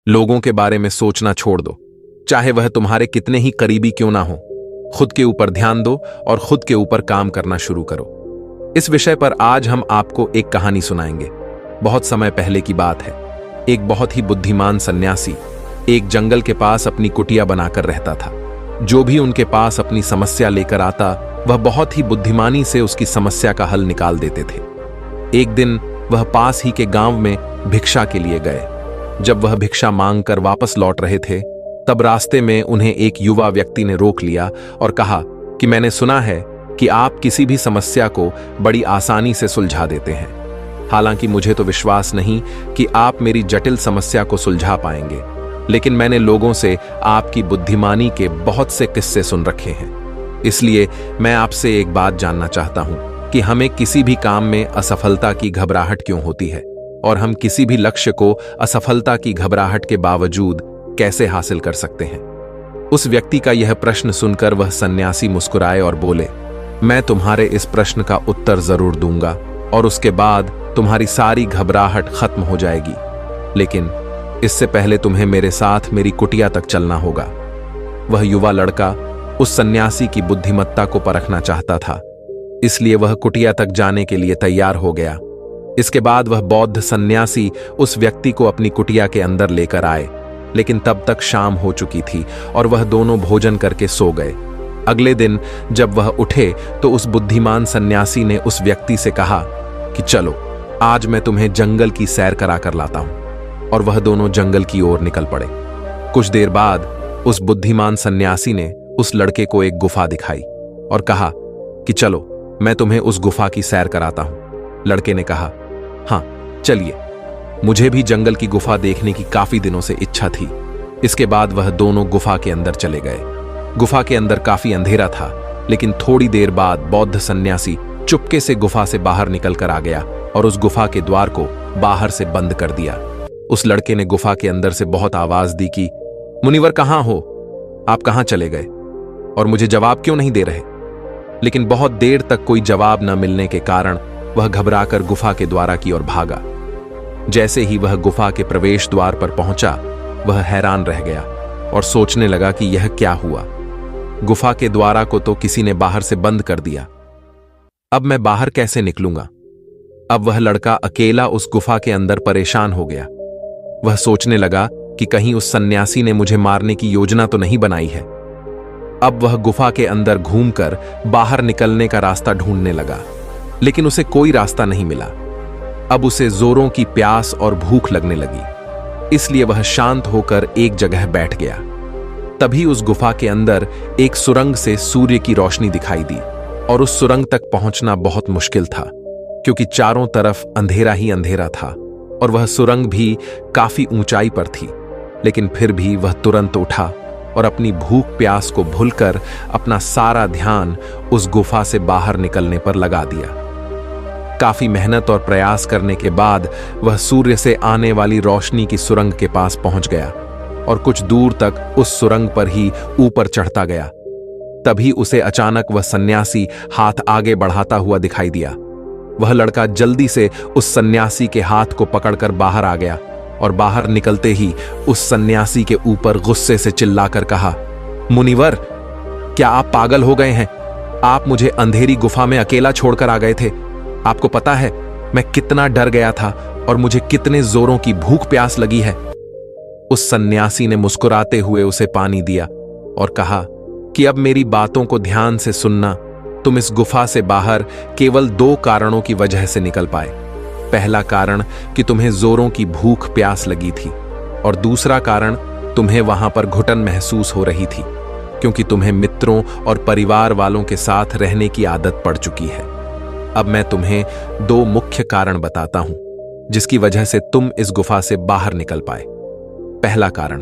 लोगों के बारे में सोचना छोड़ दो, चाहे वह तुम्हारे कितने ही करीबी क्यों ना हो। खुद के ऊपर ध्यान दो और खुद के ऊपर काम करना शुरू करो। इस विषय पर आज हम आपको एक कहानी सुनाएंगे। बहुत समय पहले की बात है। एक बहुत ही बुद्धिमान सन्यासी एक जंगल के पास अपनी कुटिया बनाकर रहता था। जो भी उनके पास अपनी समस्या लेकर आता, वह बहुत ही बुद्धिमानी से उसकी समस्या का हल निकाल देते थे। एक दिन वह पास ही के गांव में भिक्षा के लिए गए। जब वह भिक्षा मांगकर वापस लौट रहे थे, तब रास्ते में उन्हें एक युवा व्यक्ति ने रोक लिया और कहा कि मैंने सुना है कि आप किसी भी समस्या को बड़ी आसानी से सुलझा देते हैं। हालांकि मुझे तो विश्वास नहीं कि आप मेरी जटिल समस्या को सुलझा पाएंगे, लेकिन मैंने लोगों से आपकी बुद्धिमानी के बहुत से किस्से सुन रखे हैं। इसलिए मैं आपसे एक बात जानना चाहता हूं कि हमें किसी भी काम में असफलता की घबराहट क्यों होती है और हम किसी भी लक्ष्य को असफलता की घबराहट के बावजूद कैसे हासिल कर सकते हैं। उस व्यक्ति का यह प्रश्न सुनकर वह सन्यासी मुस्कुराए और बोले, मैं तुम्हारे इस प्रश्न का उत्तर जरूर दूंगा और उसके बाद तुम्हारी सारी घबराहट खत्म हो जाएगी, लेकिन इससे पहले तुम्हें मेरे साथ मेरी कुटिया तक चलना होगा। वह युवा लड़का उस सन्यासी की बुद्धिमत्ता को परखना चाहता था, इसलिए वह कुटिया तक जाने के लिए तैयार हो गया। इसके बाद वह बौद्ध सन्यासी उस व्यक्ति को अपनी कुटिया के अंदर लेकर आए, लेकिन तब तक शाम हो चुकी थी और वह दोनों भोजन करके सो गए। अगले दिन जब वह उठे तो उस बुद्धिमान सन्यासी ने उस व्यक्ति से कहा कि चलो, आज मैं तुम्हें जंगल की सैर कराकर लाता हूं। और वह दोनों जंगल की ओर निकल पड़े। कुछ देर बाद उस बुद्धिमान सन्यासी ने उस लड़के को एक गुफा दिखाई और कहा कि चलो, मैं तुम्हें उस गुफा की सैर कराता हूं। लड़के ने कहा, हाँ चलिए, मुझे भी जंगल की गुफा देखने की काफी दिनों से इच्छा थी। इसके बाद वह दोनों गुफा के अंदर चले गए। गुफा के अंदर काफी अंधेरा था, लेकिन थोड़ी देर बाद बौद्ध सन्यासी चुपके से गुफा से बाहर निकल कर आ गया और उस गुफा के द्वार को बाहर से बंद कर दिया। उस लड़के ने गुफा के अंदर से बहुत आवाज दी कि मुनिवर कहां हो? आप कहां चले गए और मुझे जवाब क्यों नहीं दे रहे? लेकिन बहुत देर तक कोई जवाब न मिलने के कारण वह घबराकर गुफा के द्वार की ओर भागा। जैसे ही वह गुफा के प्रवेश द्वार पर पहुंचा, वह हैरान रह गया और सोचने लगा कि यह क्या हुआ। गुफा के द्वार को तो किसी ने बाहर से बंद कर दिया। अब मैं बाहर कैसे निकलूंगा? अब वह लड़का अकेला उस गुफा के अंदर परेशान हो गया। वह सोचने लगा कि कहीं उस सन्यासी ने मुझे मारने की योजना तो नहीं बनाई है। अब वह गुफा के अंदर घूमकर बाहर निकलने का रास्ता ढूंढने लगा, लेकिन उसे कोई रास्ता नहीं मिला। अब उसे जोरों की प्यास और भूख लगने लगी, इसलिए वह शांत होकर एक जगह बैठ गया। तभी उस गुफा के अंदर एक सुरंग से सूर्य की रोशनी दिखाई दी और उस सुरंग तक पहुंचना बहुत मुश्किल था, क्योंकि चारों तरफ अंधेरा ही अंधेरा था और वह सुरंग भी काफी ऊंचाई पर थी। लेकिन फिर भी वह तुरंत उठा और अपनी भूख प्यास को भूलकर अपना सारा ध्यान उस गुफा से बाहर निकलने पर लगा दिया। काफी मेहनत और प्रयास करने के बाद वह सूर्य से आने वाली रोशनी की सुरंग के पास पहुंच गया और कुछ दूर तक उस सुरंग पर ही ऊपर चढ़ता गया। तभी उसे अचानक वह सन्यासी हाथ आगे बढ़ाता हुआ दिखाई दिया। वह लड़का जल्दी से उस सन्यासी के हाथ को पकड़कर बाहर आ गया और बाहर निकलते ही उस सन्यासी के ऊपर गुस्से से चिल्लाकर कहा, मुनिवर, क्या आप पागल हो गए हैं? आप मुझे अंधेरी गुफा में अकेला छोड़कर आ गए थे। आपको पता है मैं कितना डर गया था और मुझे कितने जोरों की भूख प्यास लगी है। उस सन्यासी ने मुस्कुराते हुए उसे पानी दिया और कहा कि अब मेरी बातों को ध्यान से सुनना। तुम इस गुफा से बाहर केवल 2 कारणों की वजह से निकल पाए। पहला कारण कि तुम्हें जोरों की भूख प्यास लगी थी और दूसरा कारण तुम्हें वहां पर घुटन महसूस हो रही थी, क्योंकि तुम्हें मित्रों और परिवार वालों के साथ रहने की आदत पड़ चुकी है। अब मैं तुम्हें 2 मुख्य कारण बताता हूं जिसकी वजह से तुम इस गुफा से बाहर निकल पाए। पहला कारण,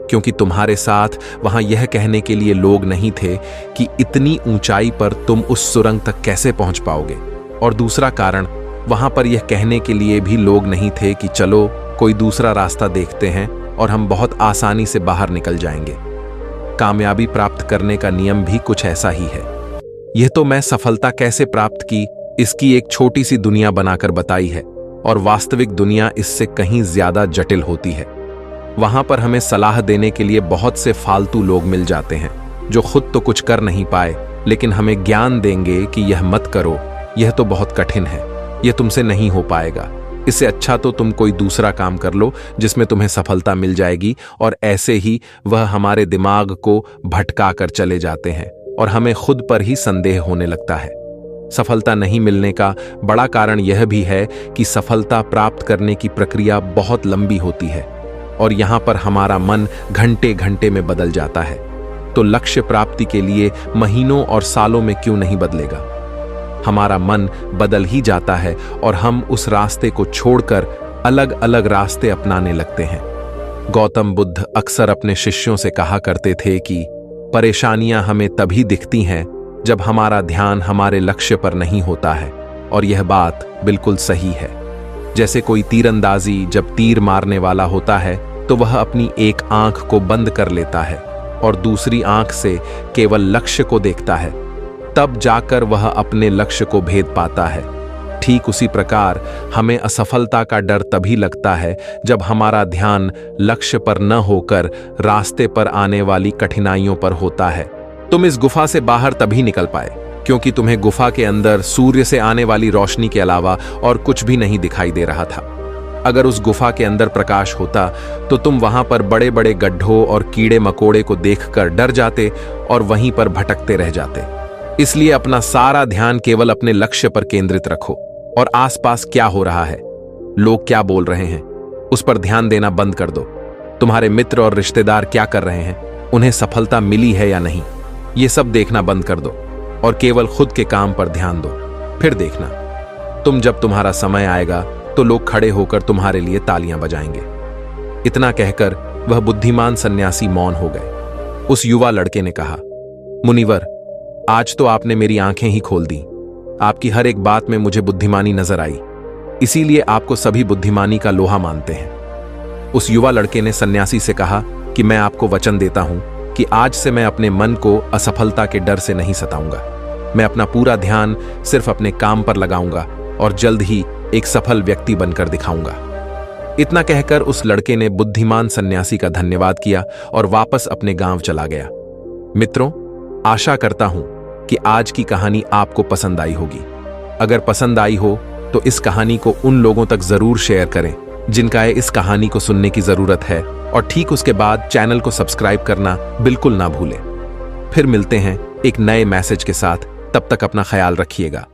क्योंकि तुम्हारे साथ वहां यह कहने के लिए लोग नहीं थे कि इतनी ऊंचाई पर तुम उस सुरंग तक कैसे पहुंच पाओगे। और दूसरा कारण, वहां पर यह कहने के लिए भी लोग नहीं थे कि चलो कोई दूसरा रास्ता देखते हैं और हम बहुत आसानी से बाहर निकल जाएंगे। कामयाबी प्राप्त करने का नियम भी कुछ ऐसा ही है। यह तो मैं सफलता कैसे प्राप्त की इसकी एक छोटी सी दुनिया बनाकर बताई है, और वास्तविक दुनिया इससे कहीं ज्यादा जटिल होती है। वहां पर हमें सलाह देने के लिए बहुत से फालतू लोग मिल जाते हैं जो खुद तो कुछ कर नहीं पाए लेकिन हमें ज्ञान देंगे कि यह मत करो, यह तो बहुत कठिन है, यह तुमसे नहीं हो पाएगा, इससे अच्छा तो तुम कोई दूसरा काम कर लो जिसमें तुम्हें सफलता मिल जाएगी। और ऐसे ही वह हमारे दिमाग को भटका कर चले जाते हैं और हमें खुद पर ही संदेह होने लगता है। सफलता नहीं मिलने का बड़ा कारण यह भी है कि सफलता प्राप्त करने की प्रक्रिया बहुत लंबी होती है और यहां पर हमारा मन घंटे घंटे में बदल जाता है। तो लक्ष्य प्राप्ति के लिए महीनों और सालों में क्यों नहीं बदलेगा? हमारा मन बदल ही जाता है और हम उस रास्ते को छोड़कर अलग अलग रास्ते अपनाने लगते हैं। गौतम बुद्ध अक्सर अपने शिष्यों से कहा करते थे कि परेशानियां हमें तभी दिखती हैं जब हमारा ध्यान हमारे लक्ष्य पर नहीं होता है, और यह बात बिल्कुल सही है। जैसे कोई तीरंदाजी जब तीर मारने वाला होता है तो वह अपनी एक आंख को बंद कर लेता है और दूसरी आंख से केवल लक्ष्य को देखता है, तब जाकर वह अपने लक्ष्य को भेद पाता है। ठीक उसी प्रकार हमें असफलता का डर तभी लगता है जब हमारा ध्यान लक्ष्य पर न होकर रास्ते पर आने वाली कठिनाइयों पर होता है। तुम इस गुफा से बाहर तभी निकल पाए क्योंकि तुम्हें गुफा के अंदर सूर्य से आने वाली रोशनी के अलावा और कुछ भी नहीं दिखाई दे रहा था। अगर उस गुफा के अंदर प्रकाश होता तो तुम वहां पर बड़े बड़े गड्ढों और कीड़े मकोड़े को देखकर डर जाते और वहीं पर भटकते रह जाते। इसलिए अपना सारा ध्यान केवल अपने लक्ष्य पर केंद्रित रखो और आसपास क्या हो रहा है, लोग क्या बोल रहे हैं, उस पर ध्यान देना बंद कर दो। तुम्हारे मित्र और रिश्तेदार क्या कर रहे हैं, उन्हें सफलता मिली है या नहीं, ये सब देखना बंद कर दो और केवल खुद के काम पर ध्यान दो। फिर देखना, जब तुम्हारा समय आएगा तो लोग खड़े होकर तुम्हारे लिए तालियां बजाएंगे। इतना कहकर वह बुद्धिमान सन्यासी मौन हो गए। उस युवा लड़के ने कहा, मुनिवर, आज तो आपने मेरी आंखें ही खोल दी। आपकी हर एक बात में मुझे बुद्धिमानी नजर आई, इसीलिए आपको सभी बुद्धिमानी का लोहा मानते हैं। उस युवा लड़के ने सन्यासी से कहा कि मैं आपको वचन देता हूं कि आज से मैं अपने मन को असफलता के डर से नहीं सताऊंगा। मैं अपना पूरा ध्यान सिर्फ अपने काम पर लगाऊंगा और जल्द ही एक सफल व्यक्ति बनकर दिखाऊंगा। इतना कहकर उस लड़के ने बुद्धिमान सन्यासी का धन्यवाद किया और वापस अपने गांव चला गया। मित्रों, आशा करता हूं कि आज की कहानी आपको पसंद आई होगी। अगर पसंद आई हो तो इस कहानी को उन लोगों तक जरूर शेयर करें जिनका इस कहानी को सुनने की जरूरत है, और ठीक उसके बाद चैनल को सब्सक्राइब करना बिल्कुल ना भूलें। फिर मिलते हैं एक नए मैसेज के साथ, तब तक अपना ख्याल रखिएगा।